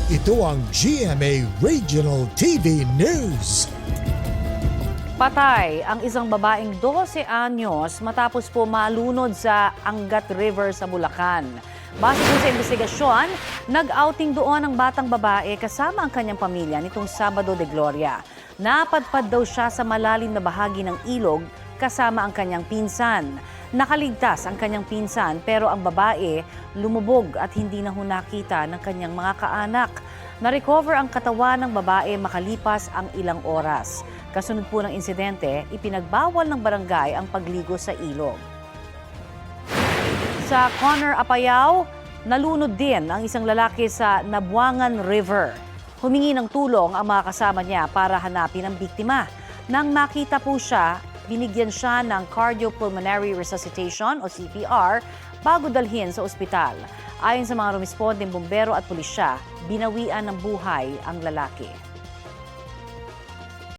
Ito ang GMA Regional TV News. Patay ang isang babaeng 12 anyos matapos po malunod sa Angat River sa Bulacan. Base po sa investigasyon, nag-outing doon ang batang babae kasama ang kanyang pamilya nitong Sabado de Gloria. Napadpad daw siya sa malalim na bahagi ng ilog kasama ang kanyang pinsan. Nakaligtas ang kanyang pinsan pero ang babae lumubog at hindi na nakita ng kanyang mga kaanak. Na-recover ang katawan ng babae makalipas ang ilang oras. Kasunod po ng insidente, ipinagbawal ng barangay ang pagligo sa ilog. Sa Conner, Apayao, nalunod din ang isang lalaki sa Nabuangan River. Humingi ng tulong ang mga kasama niya para hanapin ang biktima. Nang makita po siya, binigyan siya ng cardiopulmonary resuscitation o CPR bago dalhin sa ospital. Ayon sa mga rumispondeng bumbero at pulisya, binawian ng buhay ang lalaki.